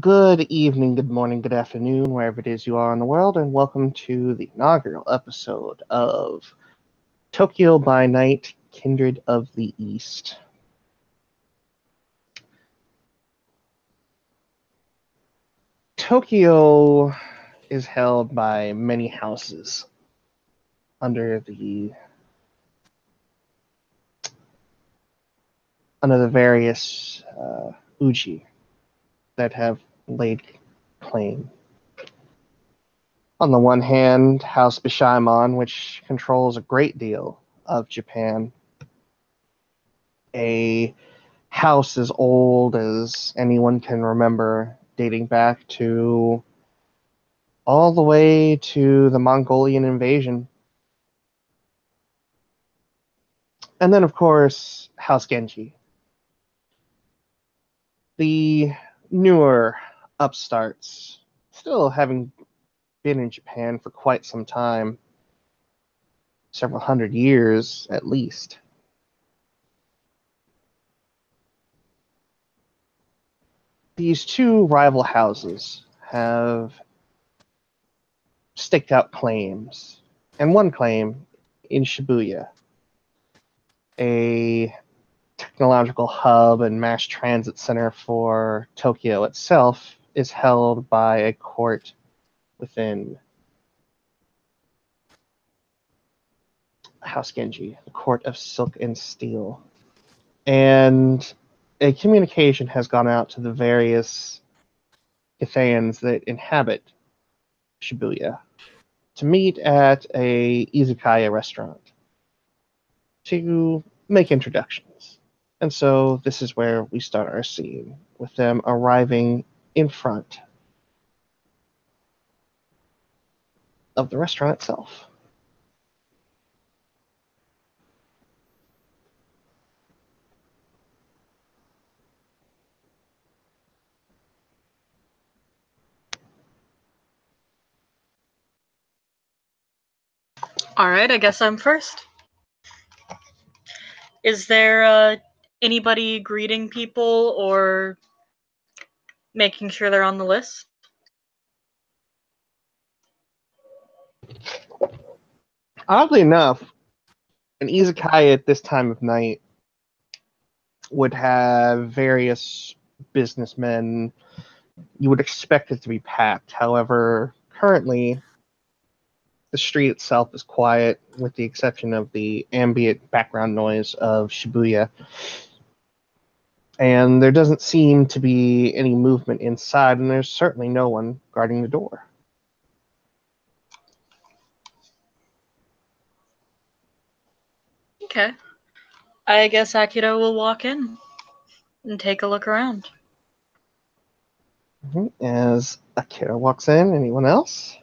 Good evening, good morning, good afternoon, wherever it is you are in the world, and welcome to the inaugural episode of Tokyo by Night, Kindred of the East. Tokyo is held by many houses under the various uji that have laid claim. On the one hand, House Bishaimon, which controls a great deal of Japan, a house as old as anyone can remember, dating back to all the way to the Mongolian invasion. And then, of course, House Genji, the newer upstarts, still having been in Japan for quite some time, several hundred years at least. These two rival houses have staked out claims, and one claim in Shibuya, a technological hub and mass transit center for Tokyo itself, is held by a court within House Genji, the Court of Silk and Steel. And a communication has gone out to the various Githayans that inhabit Shibuya to meet at a izakaya restaurant to make introductions. And so this is where we start our scene, with them arriving in front of the restaurant itself. All right, I guess I'm first. Is there anybody greeting people or making sure they're on the list? Oddly enough, an izakaya at this time of night would have various businessmen. You would expect it to be packed. However, currently, the street itself is quiet, with the exception of the ambient background noise of Shibuya. And there doesn't seem to be any movement inside, and there's certainly no one guarding the door. Okay. I guess Akira will walk in and take a look around. As Akira walks in, anyone else?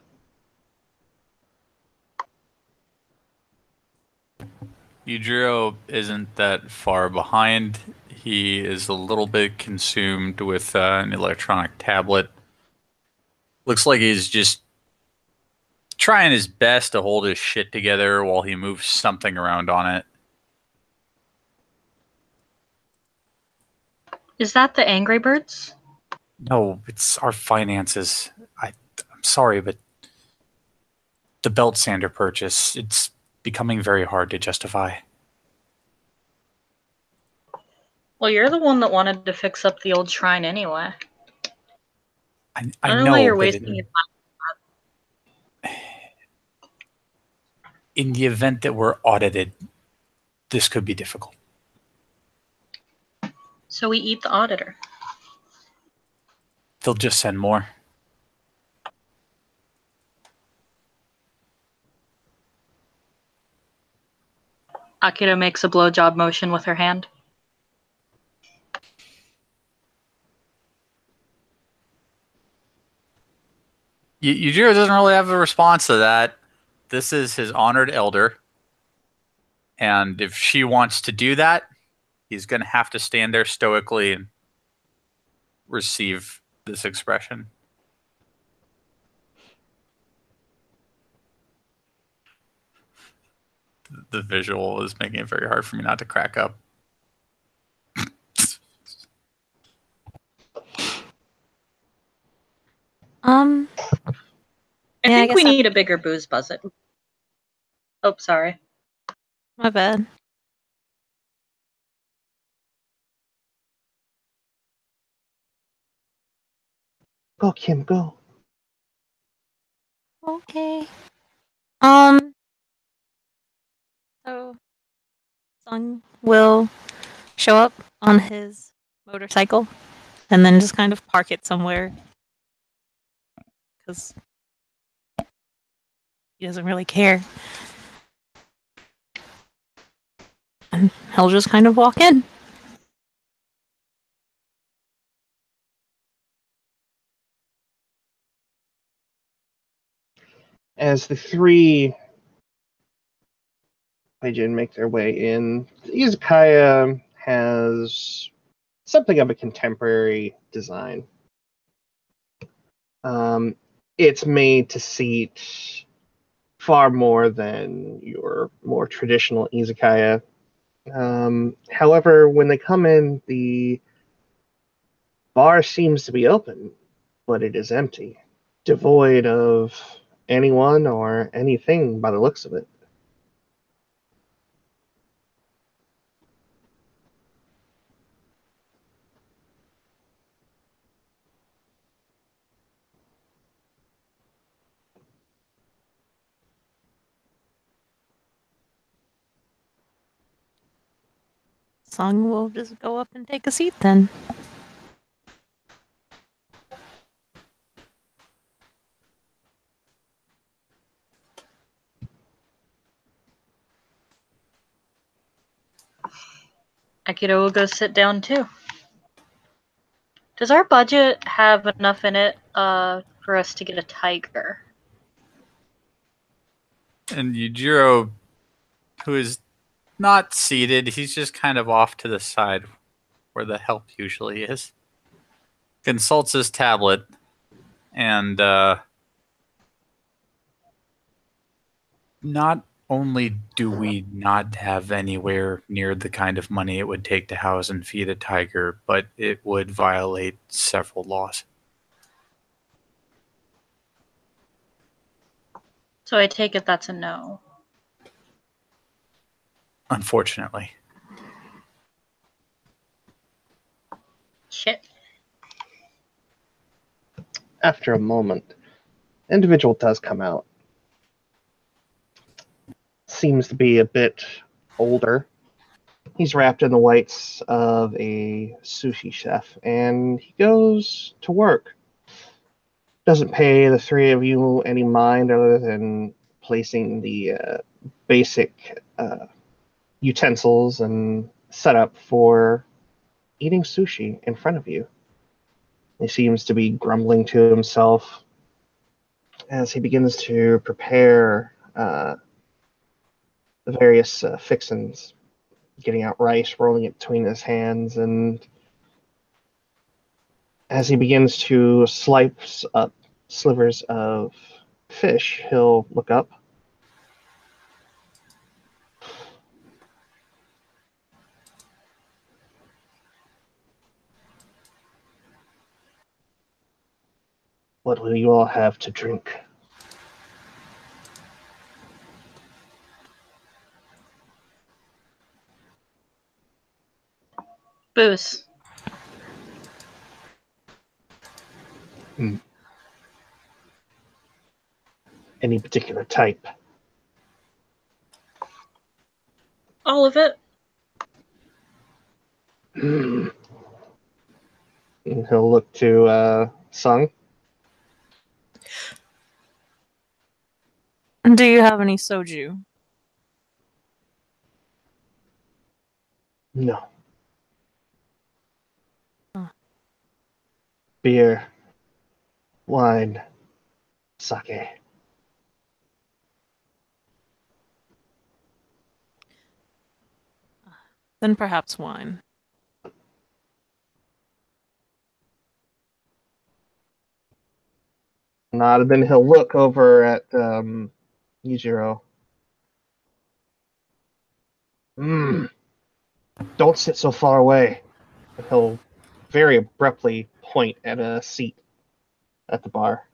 Yujiro isn't that far behind. He is a little bit consumed with an electronic tablet. Looks like he's just trying his best to hold his shit together while he moves something around on it. Is that the Angry Birds? No, it's our finances. I'm sorry, but the belt sander purchase, it's becoming very hard to justify. Well, you're the one that wanted to fix up the old shrine anyway. I don't know, why you're but wasting your time. In the event that we're audited, this could be difficult. So we eat the auditor. They'll just send more. Akira makes a blowjob motion with her hand. Yujiro doesn't really have a response to that. This is his honored elder. And if she wants to do that, he's going to have to stand there stoically and receive this expression. The visual is making it very hard for me not to crack up. I Yeah, I think we guess need a bigger booze budget. Oh, sorry. my bad. Go, Kim, go. Okay. So Sung will show up on his motorcycle and then just kind of park it somewhere because he doesn't really care. And he'll just kind of walk in. As the three Gaijin make their way in, the izakaya has something of a contemporary design. It's made to seat far more than your more traditional izakaya. However, when they come in, the bar seems to be open, but it is empty, devoid of anyone or anything by the looks of it. Sung will just go up and take a seat then. Akira will go sit down too. Does our budget have enough in it for us to get a tiger? And Yujiro, who is not seated, he's just kind of off to the side where the help usually is, consults his tablet, and not only do we not have anywhere near the kind of money it would take to house and feed a tiger, but it would violate several laws. So I take it that's a no. Unfortunately. Shit. After a moment, the individual does come out. Seems to be a bit older. He's wrapped in the whites of a sushi chef, and he goes to work. Doesn't pay the three of you any mind other than placing the basic utensils and setup for eating sushi in front of you. He seems to be grumbling to himself as he begins to prepare the various fixins, getting out rice, rolling it between his hands, and as he begins to slice up slivers of fish, he'll look up. What will you all have to drink? Booze. Any particular type? All of it. And he'll look to Sung. Do you have any soju? No. Huh. Beer, wine, sake. Then perhaps wine. Not, and then he'll look over at Yujiro. Don't sit so far away. And he'll very abruptly point at a seat at the bar.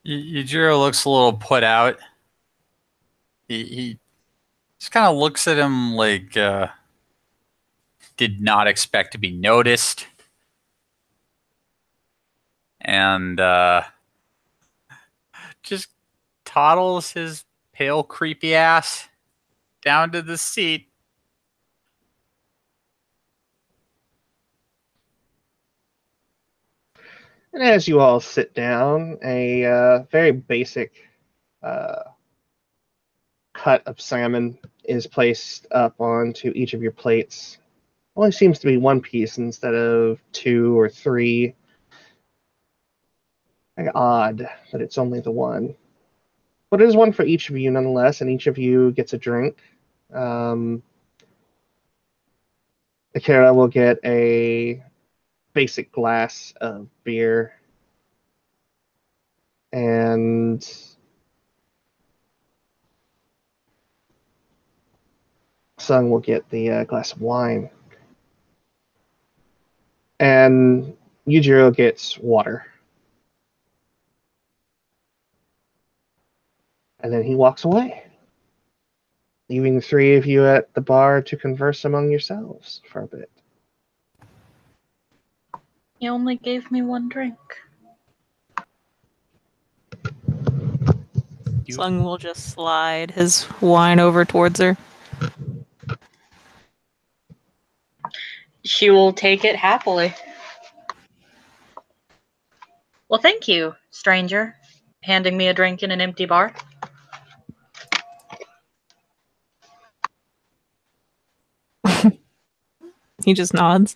Yujiro looks a little put out. He just kind of looks at him like did not expect to be noticed. And just toddles his pale, creepy ass down to the seat. And as you all sit down, a very basic cut of salmon is placed up onto each of your plates. Only seems to be one piece instead of two or three. Like, odd that it's only the one. But it is one for each of you nonetheless, and each of you gets a drink. Akira will get a basic glass of beer. And Sung will get the glass of wine. And Yujiro gets water. And then he walks away, leaving the three of you at the bar to converse among yourselves for a bit. He only gave me one drink. Sung will just slide his wine over towards her. She will take it happily. Well, thank you, stranger, handing me a drink in an empty bar. He just nods.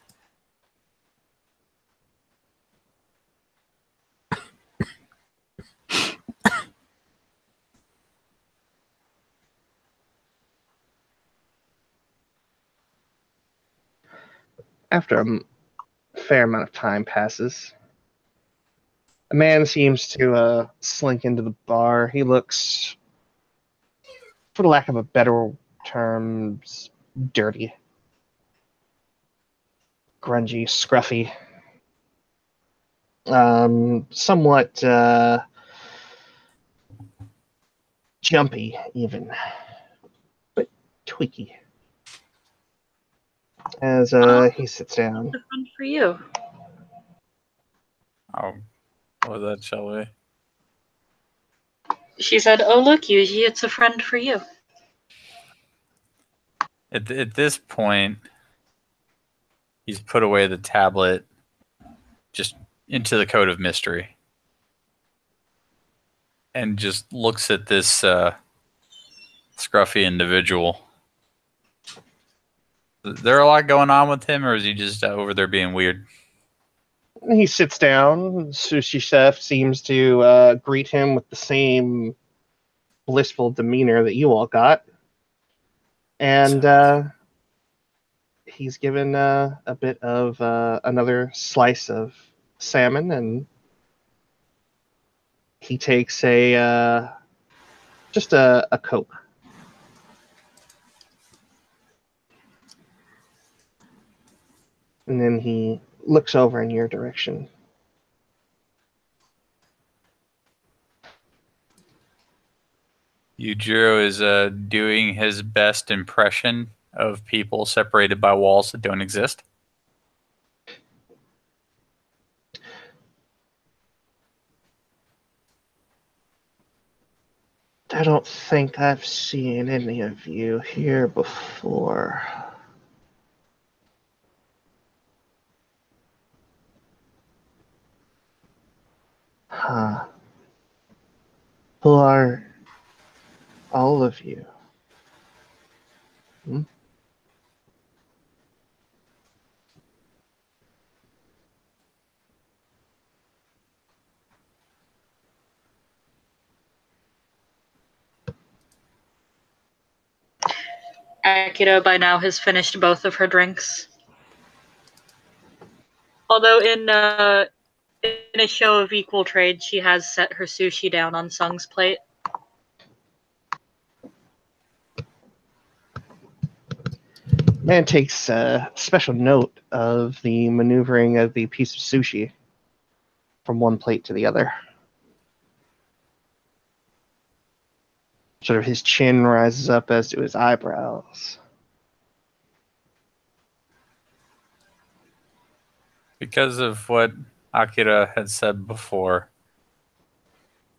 After a fair amount of time passes, a man seems to slink into the bar. He looks, for lack of a better term, dirty, grungy, scruffy, somewhat jumpy even, but tweaky. As he sits down. It's a friend for you. Oh, was that, shall we? She said, "Oh, look, Yuji, it's a friend for you." At this point, he's put away the tablet just into the code of mystery and just looks at this scruffy individual. Is there a lot going on with him, or is he just over there being weird? He sits down. Sushi Chef seems to greet him with the same blissful demeanor that you all got. And he's given a bit of another slice of salmon, and he takes just a Coke. And then he looks over in your direction. Yujiro is doing his best impression of people separated by walls that don't exist. I don't think I've seen any of you here before. Huh. Who are all of you? Hmm? Akira by now has finished both of her drinks. Although in a show of equal trade, she has set her sushi down on Sung's plate. Man takes special note of the maneuvering of the piece of sushi from one plate to the other. Sort of his chin rises up as do his eyebrows. Because of what Akira had said before,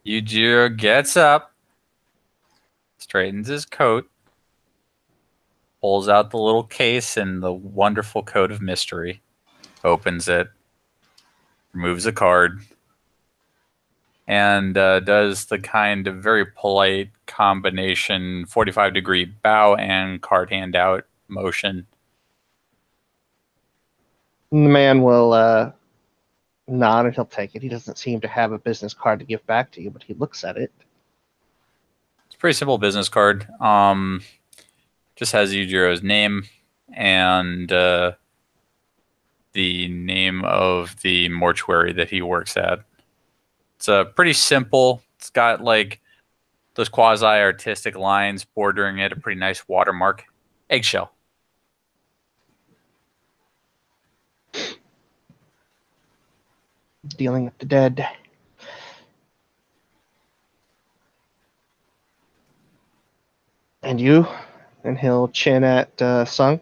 Yujiro gets up, straightens his coat, pulls out the little case and the wonderful coat of mystery, opens it, removes a card, and does the kind of very polite combination 45-degree bow and card handout motion. And the man will nod and he'll take it. He doesn't seem to have a business card to give back to you, but he looks at it. It's a pretty simple business card. Just has Yujiro's name and the name of the mortuary that he works at. It's pretty simple. It's got like those quasi-artistic lines bordering it, a pretty nice watermark. Eggshell. Dealing with the dead. And you? And he'll chin at Sung.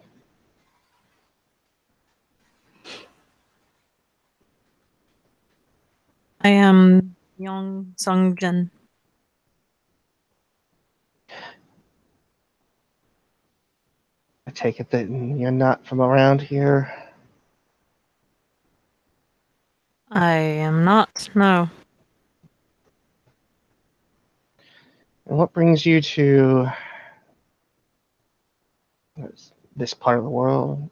I am Yong Sung Jin. I take it that you're not from around here. I am not. No. And what brings you to this part of the world?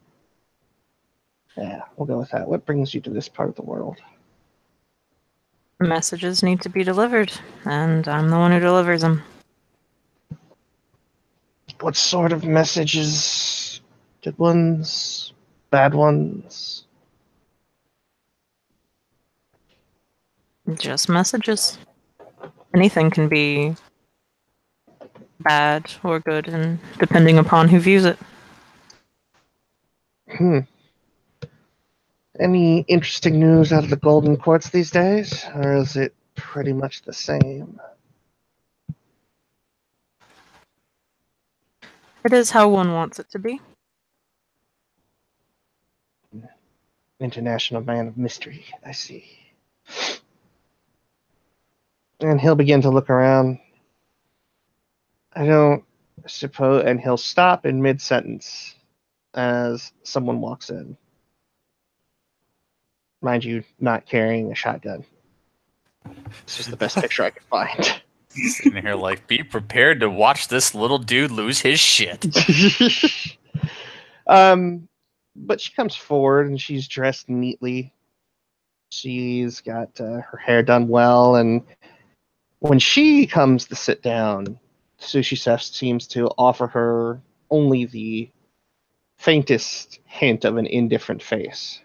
Yeah, we'll go with that. What brings you to this part of the world? Messages need to be delivered, and I'm the one who delivers them. What sort of messages? Good ones? Bad ones? Just messages. Anything can be bad or good, and depending upon who views it. Any interesting news out of the Golden Quartz these days? Or is it pretty much the same? It is how one wants it to be. International man of mystery, I see. And he'll begin to look around. I don't suppose... And he'll stop in mid-sentence as someone walks in. Mind you, not carrying a shotgun. This is the best picture I could find. Sitting here like, be prepared to watch this little dude lose his shit. But she comes forward and she's dressed neatly. She's got her hair done well, and when she comes to sit down, Sushi Chef seems to offer her only the faintest hint of an indifferent face.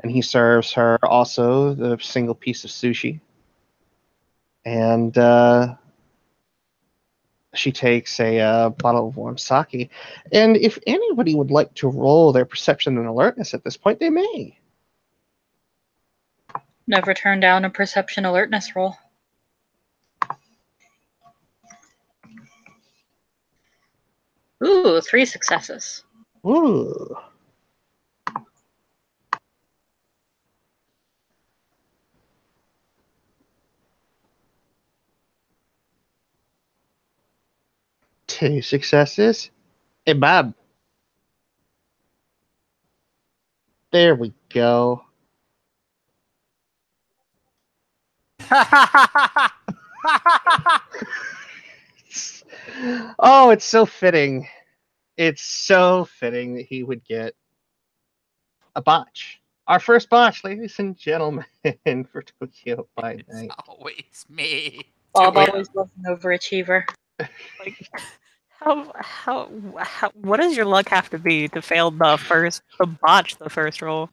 And he serves her also the single piece of sushi. And she takes a bottle of warm sake. And if anybody would like to roll their perception and alertness at this point, they may. Never turn down a perception alertness roll. Ooh, 3 successes. Ooh. Two successes. Hey, Bob. There we go. Oh, it's so fitting. It's so fitting that he would get a botch. Our first botch, ladies and gentlemen, for Tokyo by Night. It's always me. Bob Do it. always was an overachiever. Like, what does your luck have to be to fail to botch the first roll?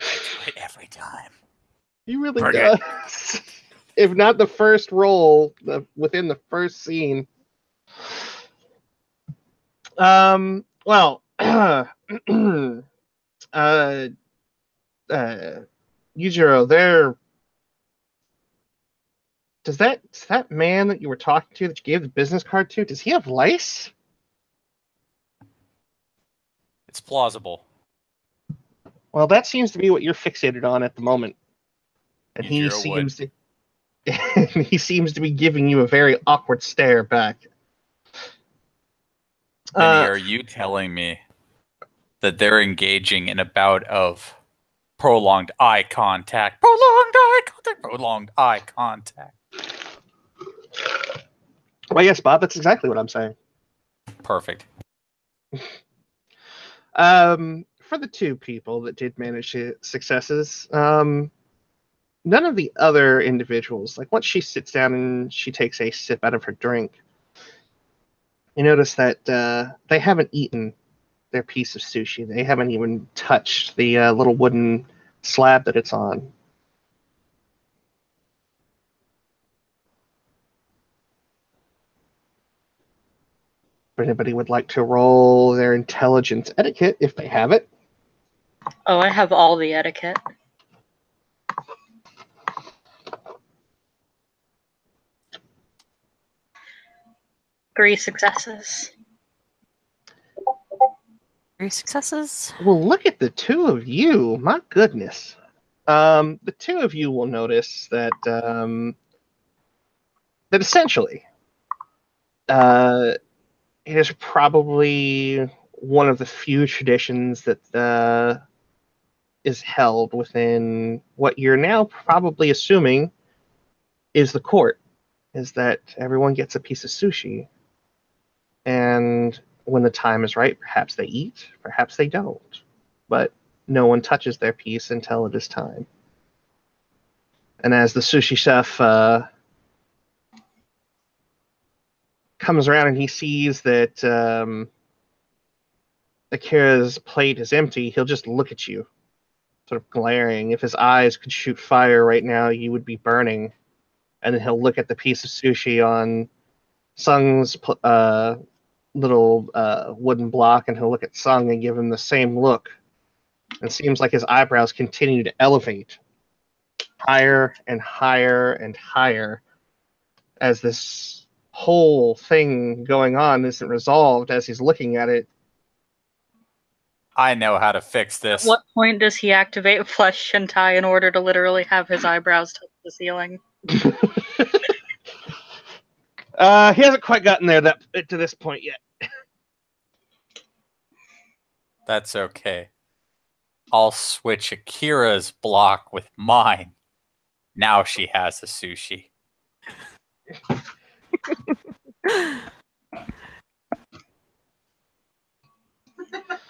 I do it every time. He really Bring does. If not the first roll, within the first scene. Well, Yujiro, they're does that man that you were talking to, that you gave the business card to, does he have lice? It's plausible. Well, that seems to be what you're fixated on at the moment. And he Yujiro would. seems to he seems to be giving you a very awkward stare back. Vinny, are you telling me that they're engaging in a bout of prolonged eye contact? Prolonged eye contact. Prolonged eye contact. Well, yes, Bob, that's exactly what I'm saying. Perfect. For the two people that did manage successes, none of the other individuals, like once she sits down and she takes a sip out of her drink, you notice that they haven't eaten their piece of sushi. They haven't even touched the little wooden slab that it's on. If anybody would like to roll their intelligence etiquette, if they have it. Oh, I have all the etiquette. Three successes. 3 successes. Well, look at the two of you. My goodness. The two of you will notice that that essentially it is probably one of the few traditions that is held within what you're now probably assuming is the court, is that everyone gets a piece of sushi. And when the time is right, perhaps they eat, perhaps they don't. But no one touches their piece until it is time. And as the sushi chef comes around and he sees that Akira's plate is empty, he'll just look at you, sort of glaring. If his eyes could shoot fire right now, you would be burning. And then he'll look at the piece of sushi on Sung's little wooden block, and he'll look at Sung and give him the same look. And it seems like his eyebrows continue to elevate higher and higher and higher as this whole thing going on isn't resolved. As he's looking at it, I know how to fix At this. what point does he activate Flesh Shentai in order to literally have his eyebrows touch the ceiling? he hasn't quite gotten there to this point yet. That's okay. I'll switch Akira's block with mine. Now she has a sushi.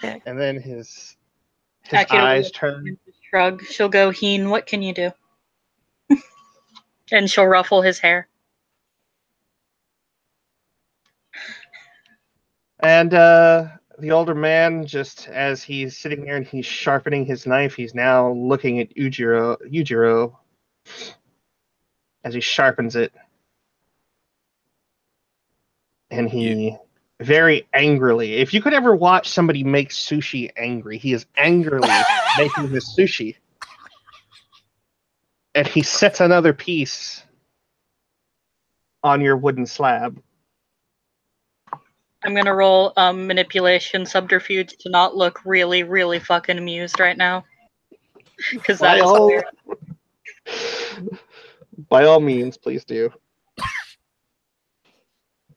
And then his Akira eyes will turn. shrug. She'll go, Heen, what can you do? And she'll ruffle his hair. And the older man, just as he's sitting there and he's sharpening his knife, he's now looking at Yujiro as he sharpens it. And he very angrily, if you could ever watch somebody make sushi angry, he is angrily making this sushi. And he sets another piece on your wooden slab. I'm gonna roll manipulation subterfuge to not look really, really fucking amused right now. Because that is hilarious. By all means, please do.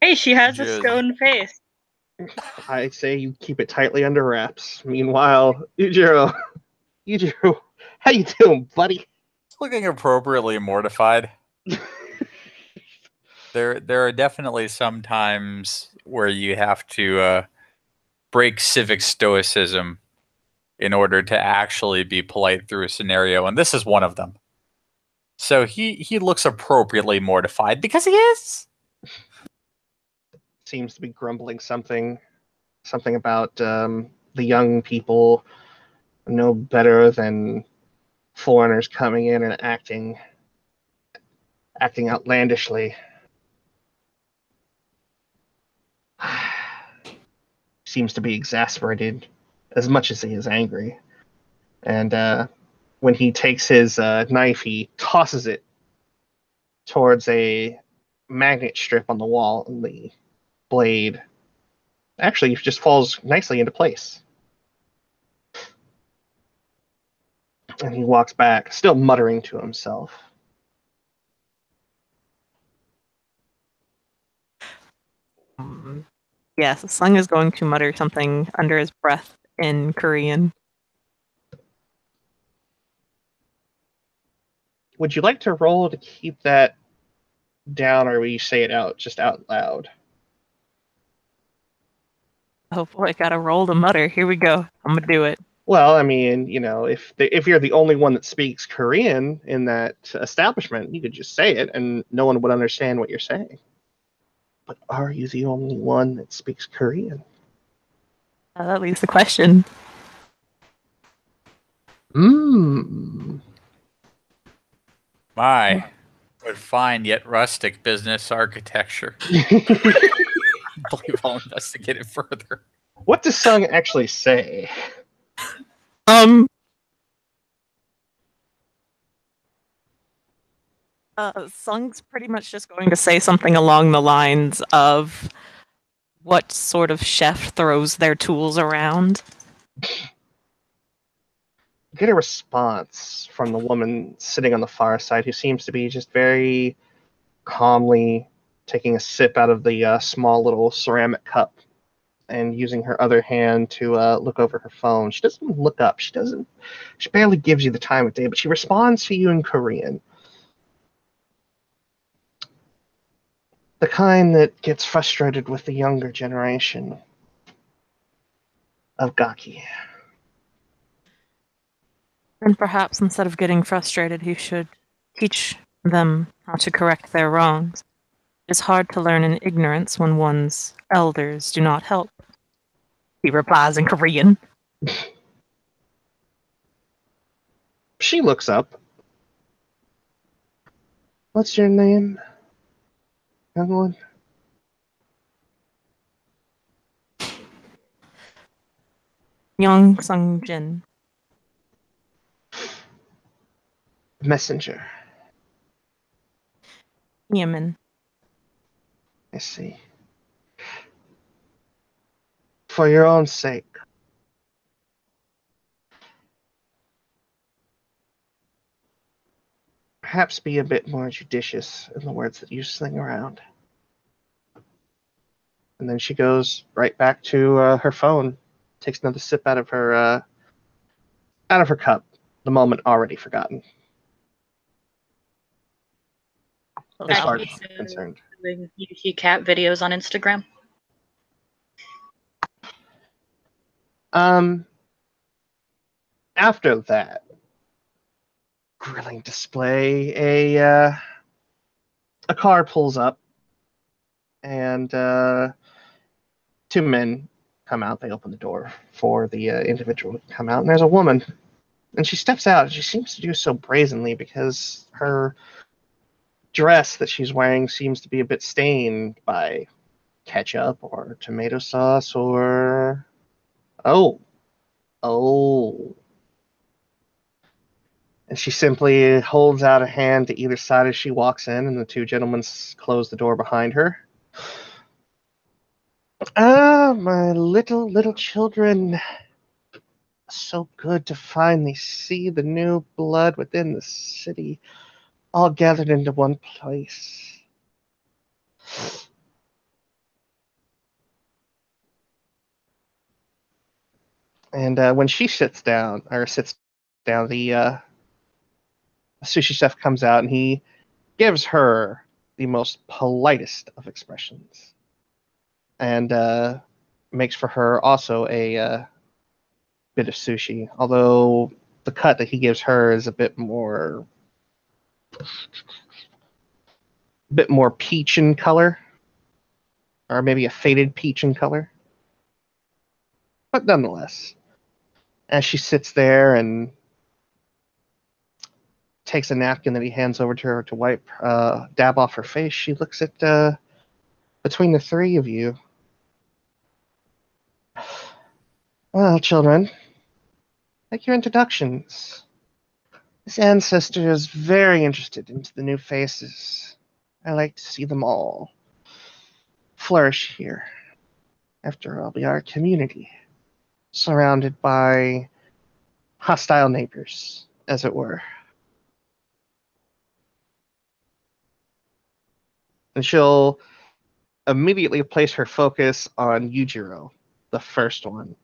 Hey, she has a Just- stone face. I say you keep it tightly under wraps. Meanwhile, Yujiro, how you doing, buddy? Looking appropriately mortified. There are definitely some times where you have to break civic stoicism in order to actually be polite through a scenario, and this is one of them. So he looks appropriately mortified because he is. Seems to be grumbling something about the young people no better than foreigners coming in and acting outlandishly. Seems to be exasperated as much as he is angry. And when he takes his knife, he tosses it towards a magnet strip on the wall, and the blade actually just falls nicely into place. And he walks back, still muttering to himself. Yes, Sung is going to mutter something under his breath in Korean. Would you like to roll to keep that down, or will you say it out, just out loud? Oh boy, I gotta roll to mutter. Here we go. I'm gonna do it. Well, I mean, if you're the only one that speaks Korean in that establishment, you could just say it, and no one would understand what you're saying. But are you the only one that speaks Korean? That leaves the question. Hmm. My, what fine yet rustic business architecture. I believe I'll investigate it further. What does Sung actually say? Sung's pretty much just going to say something along the lines of what sort of chef throws their tools around. Get a response from the woman sitting on the far side, who seems to be just very calmly taking a sip out of the small little ceramic cup and using her other hand to look over her phone. She doesn't look up. She barely gives you the time of day, but she responds to you in Korean. The kind that gets frustrated with the younger generation of Gaki. And perhaps instead of getting frustrated, he should teach them how to correct their wrongs. It is hard to learn in ignorance when one's elders do not help. He replies in Korean. She looks up. What's your name, young one? Young Sung Jin. Messenger. Yemen. I see. For your own sake, perhaps be a bit more judicious in the words that you sling around. And then she goes right back to her phone, takes another sip out of her cup, the moment already forgotten, as Back far as to I'm concerned. doing Yuki cat videos on Instagram. After that grilling display, a car pulls up, and two men come out. They open the door for the individual to come out, and there's a woman, and she steps out, and she seems to do so brazenly because her dress that she's wearing seems to be a bit stained by ketchup or tomato sauce or oh. And she simply holds out a hand to either side as she walks in, and the two gentlemen close the door behind her. Ah, my little children. So good to finally see the new blood within the city, all gathered into one place. And when she sits down, the sushi chef comes out, and he gives her the most politest of expressions, and makes for her also a bit of sushi. Although the cut that he gives her is a bit more peach in color, or maybe a faded peach in color. But nonetheless, as she sits there and takes a napkin that he hands over to her to wipe, dab off her face, she looks at between the three of you. Well, children, make your introductions. This ancestor is very interested into the new faces. I like to see them all flourish here. After all, we are a community, surrounded by hostile neighbors, as it were. And she'll immediately place her focus on Yujiro, the first one.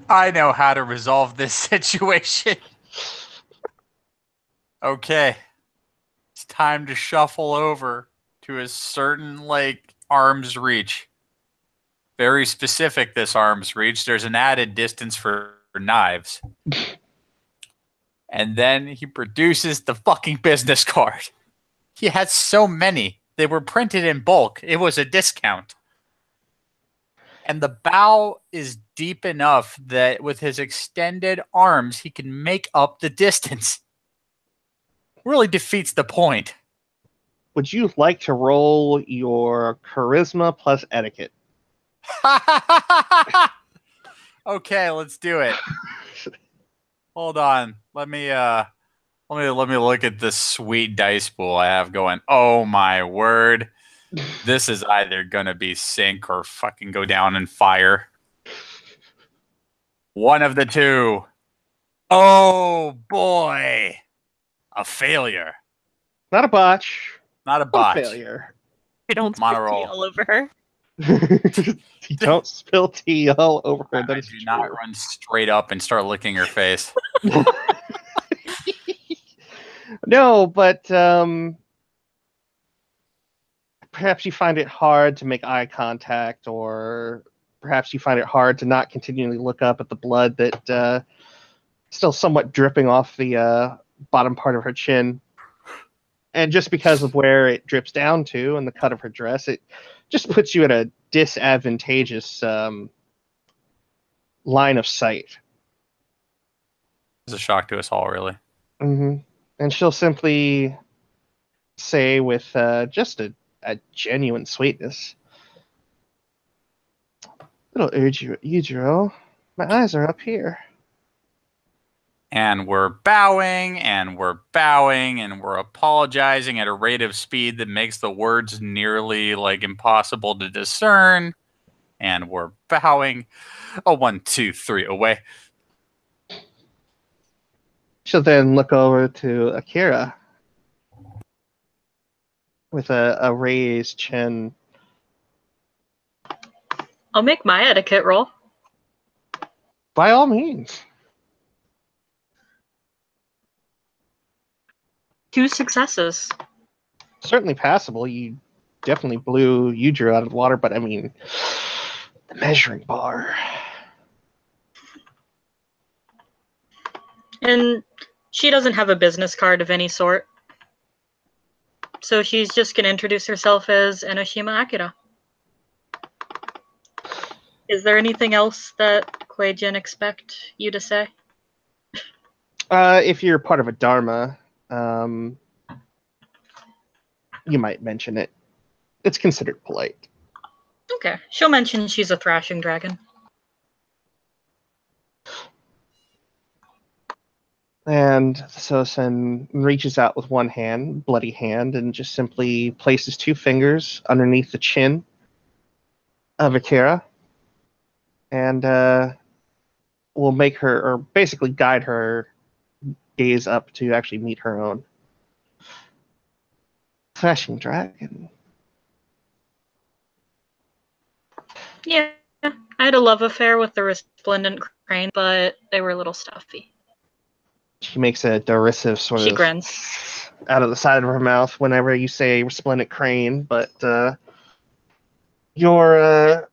I know how to resolve this situation. Okay. It's time to shuffle over to a certain, like, arm's reach. Very specific, this arm's reach. There's an added distance for knives. And then he produces the fucking business card. He had so many. They were printed in bulk. It was a discount. And the bow is deep enough that with his extended arms, he can make up the distance. Really defeats the point. Would you like to roll your charisma plus etiquette? Okay, let's do it. Hold on. Let me look at this sweet dice pool I have going. Oh my word. This is either gonna be sink or fucking go down in fire. One of the two. Oh boy. A failure. Not a botch. Not a But botch. a failure. You don't I'm on a spill tea roll. all over her. You don't spill tea all over her. I That is do true. not run straight up and start licking her face. No, but perhaps you find it hard to make eye contact, or perhaps you find it hard to not continually look up at the blood that still somewhat dripping off the bottom part of her chin. And just because of where it drips down to and the cut of her dress, it just puts you at a disadvantageous line of sight. It's a shock to us all, really. Mm-hmm. And she'll simply say with just a genuine sweetness, "Little Yujiro, my eyes are up here." And we're bowing, and we're bowing, and we're apologizing at a rate of speed that makes the words nearly like impossible to discern. And we're bowing. Oh, 1, 2, 3, away. She'll then look over to Akira with a raised chin. I'll make my etiquette roll. By all means. 2 successes. Certainly passable. You definitely blew Yujiro out of the water, but I mean, the measuring bar. And she doesn't have a business card of any sort. So she's just going to introduce herself as Enoshima Akira. Is there anything else that Kuei-jin expect you to say? If you're part of a dharma, you might mention it. It's considered polite. Okay. She'll mention she's a thrashing dragon. And Sosen reaches out with one hand, bloody hand, and just simply places 2 fingers underneath the chin of Akira, and will make her, or basically guide her gaze up to actually meet her own. Thrashing dragon. Yeah. I had a love affair with the resplendent crane, but they were a little stuffy. She makes a derisive sort She of grins. out of the side of her mouth whenever you say resplendent crane, but your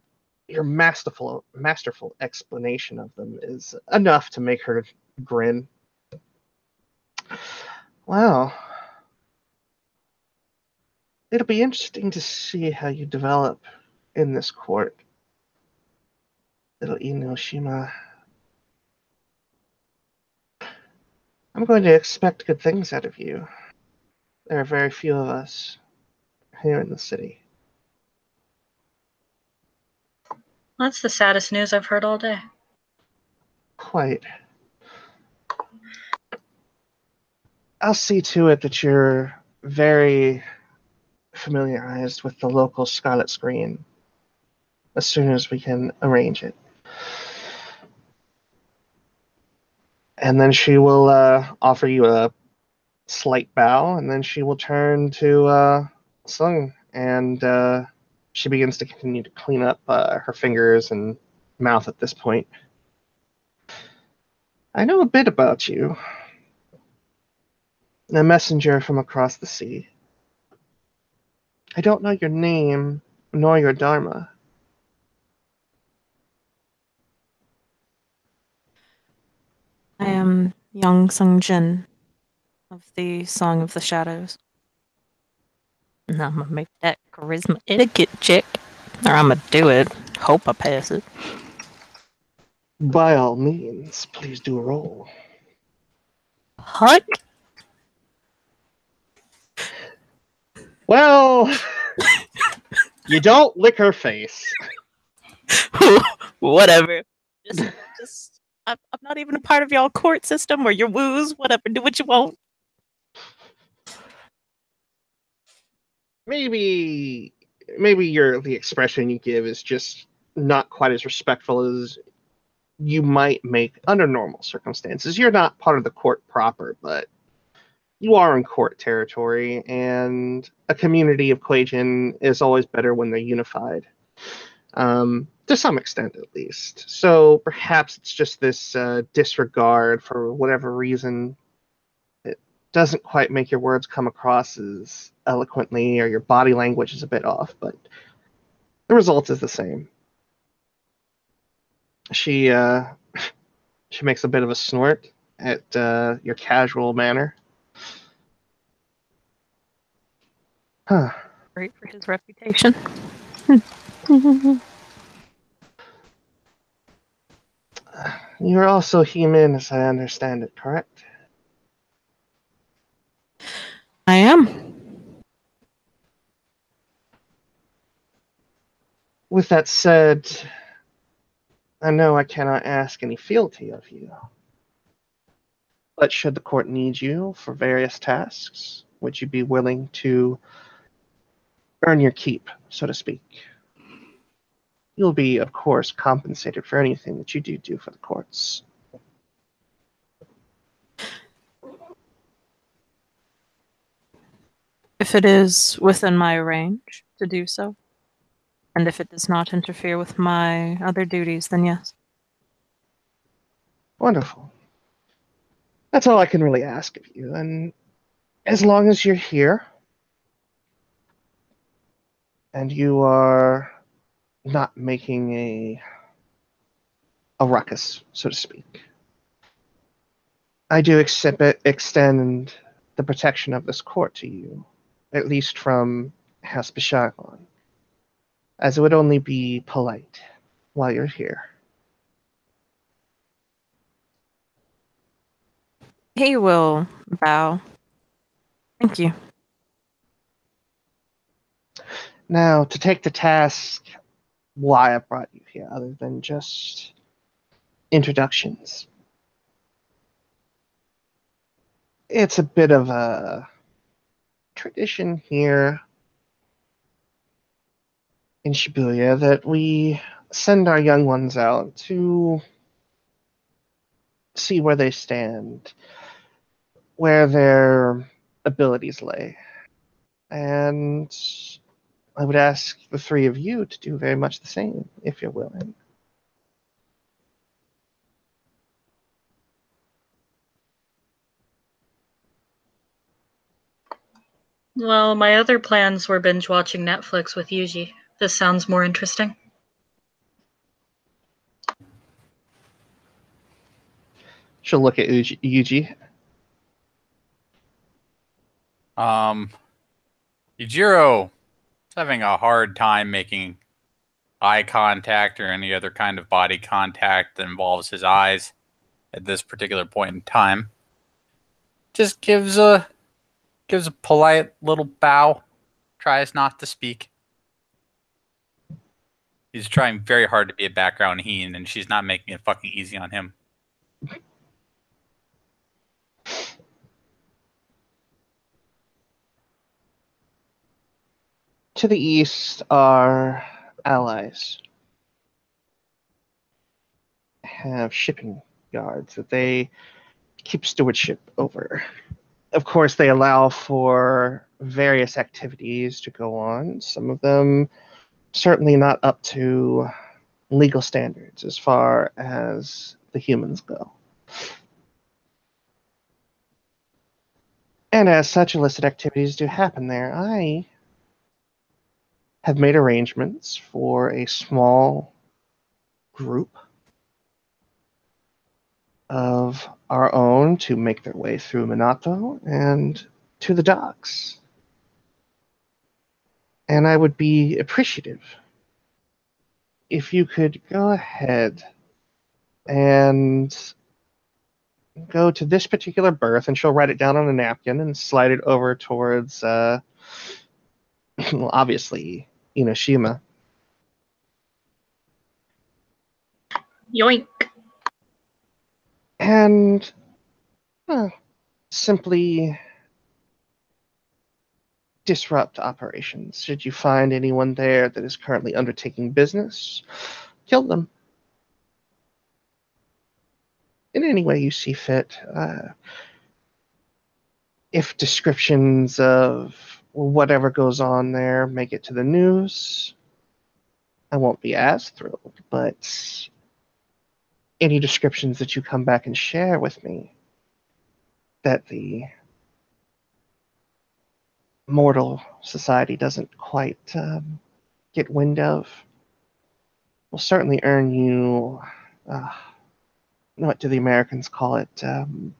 masterful explanation of them is enough to make her grin. Wow. It'll be interesting to see how you develop in this court, little Enoshima. I'm going to expect good things out of you. There are very few of us here in the city. That's the saddest news I've heard all day. Quite. I'll see to it that you're very familiarized with the local Scarlet Screen as soon as we can arrange it. And then she will offer you a slight bow, and then she will turn to Sung, and she begins to continue to clean up her fingers and mouth at this point. I know a bit about you. A messenger from across the sea. I don't know your name, nor your dharma. I am young Sung Jin of the Song of the Shadows. And I'm gonna make that charisma etiquette check. Or I'm gonna do it. Hope I pass it. By all means, please do a roll. Huck? Well, you don't lick her face. Whatever. I'm not even a part of y'all court system or your woos. Whatever. Do what you want. Maybe the expression you give is just not quite as respectful as you might make under normal circumstances. You're not part of the court proper, but you are in court territory, and a community of Quajin is always better when they're unified. To some extent, at least. So perhaps it's just this disregard for whatever reason. It doesn't quite make your words come across as eloquently, or your body language is a bit off, but the result is the same. She makes a bit of a snort at your casual manner. Huh. Great for his reputation. You're also human, as I understand it, correct? I am. With that said, I know I cannot ask any fealty of you. But should the court need you for various tasks, would you be willing to earn your keep, so to speak? You'll be, of course, compensated for anything that you do for the courts. If it is within my range to do so, and if it does not interfere with my other duties, then yes. Wonderful. That's all I can really ask of you. And as long as you're here, and you are not making a ruckus, so to speak, I do extend the protection of this court to you, at least from Auspicious, as it would only be polite while you're here. He will bow. Thank you. Now, to take the task, why I brought you here, other than just introductions. It's a bit of a tradition here in Shibuya that we send our young ones out to see where they stand, where their abilities lay. And I would ask the three of you to do very much the same, if you're willing. Well, my other plans were binge watching Netflix with Yuji. This sounds more interesting. She'll look at Yuji. Yujiro is having a hard time making eye contact or any other kind of body contact that involves his eyes at this particular point in time. Just gives a polite little bow, tries not to speak. He's trying very hard to be a background Heen, and she's not making it fucking easy on him. To the east are allies. Have shipping yards that they keep stewardship over. Of course, they allow for various activities to go on. Some of them certainly not up to legal standards as far as the humans go. And as such, illicit activities do happen there. I have made arrangements for a small group of our own to make their way through Minato and to the docks. And I would be appreciative if you could go ahead and go to this particular berth, and she'll write it down on a napkin and slide it over towards, well, obviously, Inoshima. Yoink. And simply disrupt operations. Should you find anyone there that is currently undertaking business, kill them. In any way you see fit. If descriptions of whatever goes on there make it to the news, I won't be as thrilled, but any descriptions that you come back and share with me that the mortal society doesn't quite get wind of will certainly earn you, what do the Americans call it?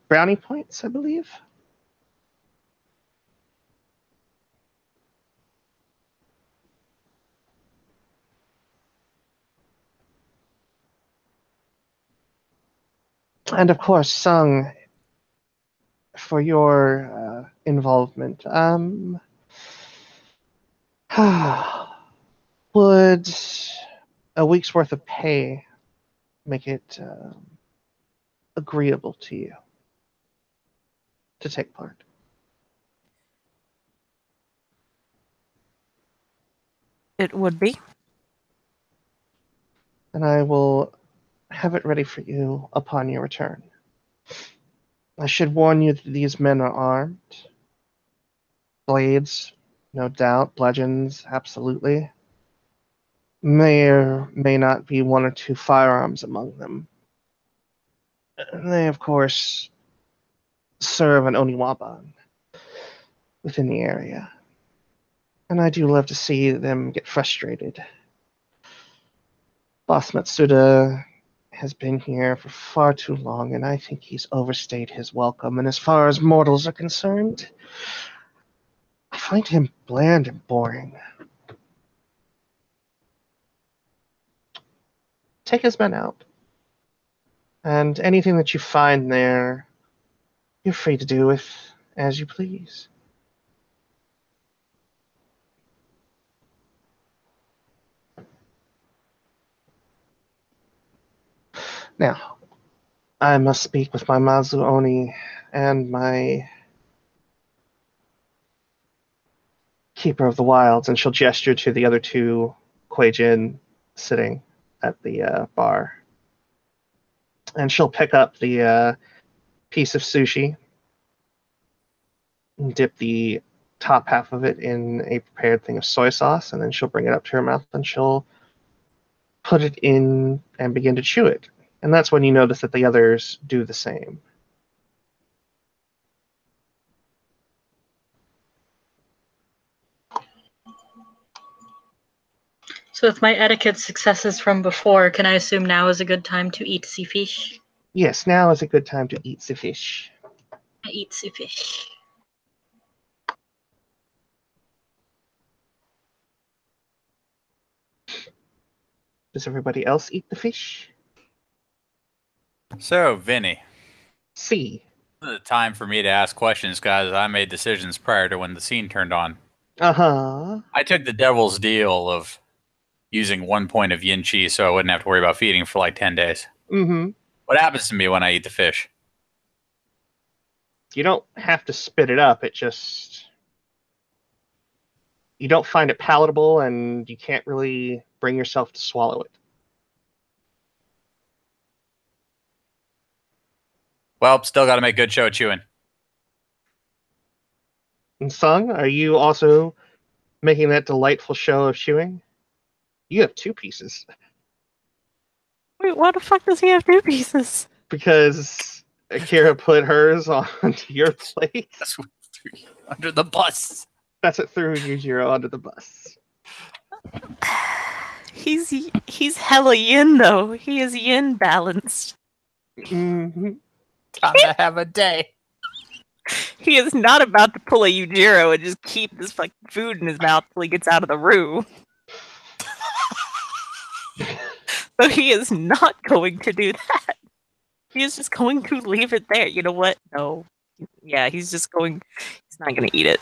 Brownie points, I believe. And of course, Sung, for your involvement, would a week's worth of pay make it agreeable to you to take part? It would be. And I will have it ready for you upon your return. I should warn you that these men are armed. Blades, no doubt. Bludgeons, absolutely. May or may not be one or two firearms among them. And they, of course, serve an Oniwaban within the area. And I do love to see them get frustrated. Boss Matsuda has been here for far too long, and I think he's overstayed his welcome. And as far as mortals are concerned, I find him bland and boring. Take his men out. And anything that you find there, you're free to do with as you please. Now, I must speak with my Mazu Oni and my Keeper of the Wilds, and she'll gesture to the other two Kuei-jin sitting at the bar. And she'll pick up the piece of sushi and dip the top half of it in a prepared thing of soy sauce, and then she'll bring it up to her mouth and she'll put it in and begin to chew it. And that's when you notice that the others do the same. So with my etiquette successes from before, can I assume now is a good time to eat sea fish? Yes, now is a good time to eat the fish. I eat sea fish. Does everybody else eat the fish? So, Vinny, See. this is the time for me to ask questions, guys. I made decisions prior to when the scene turned on. Uh-huh. I took the devil's deal of using 1 point of yin chi so I wouldn't have to worry about feeding for like 10 days. Mm-hmm. What happens to me when I eat the fish? You don't have to spit it up, it just you don't find it palatable, and you can't really bring yourself to swallow it. Well, still got to make good show of chewing. And Sung, are you also making that delightful show of chewing? You have 2 pieces. Wait, why the fuck does he have 2 pieces? Because Akira put hers onto your plate. That's under the bus. That's what threw Yujiro under the bus. He's hella yin though. He is yin balanced. Mm-hmm. Time to have a day. He is not about to pull a Yujiro and just keep this fucking food in his mouth till he gets out of the room. So he is not going to do that. He is just going to leave it there. You know what? No. Yeah, he's just going. He's not going to eat it.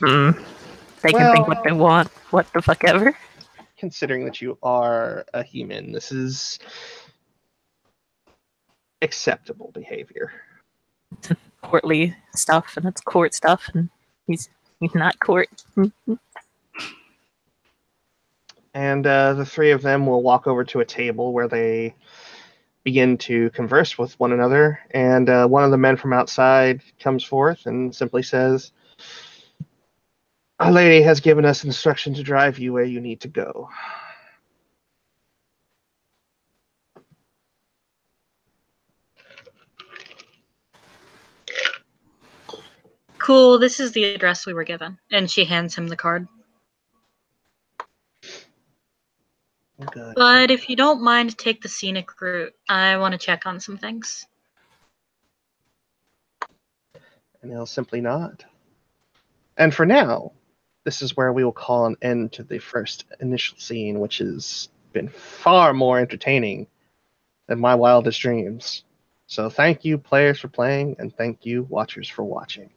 They can think what they want. What the fuck ever. Considering that you are a human, this is acceptable behavior. It's courtly stuff, and it's court stuff, and he's not court. And the 3 of them will walk over to a table where they begin to converse with one another. And one of the men from outside comes forth and simply says, "Our lady has given us instruction to drive you where you need to go." Cool, this is the address we were given. And she hands him the card. Good. But if you don't mind, take the scenic route. I want to check on some things. And he'll simply nod. And for now, this is where we will call an end to the first initial scene, which has been far more entertaining than my wildest dreams. So thank you, players, for playing, and thank you, watchers, for watching.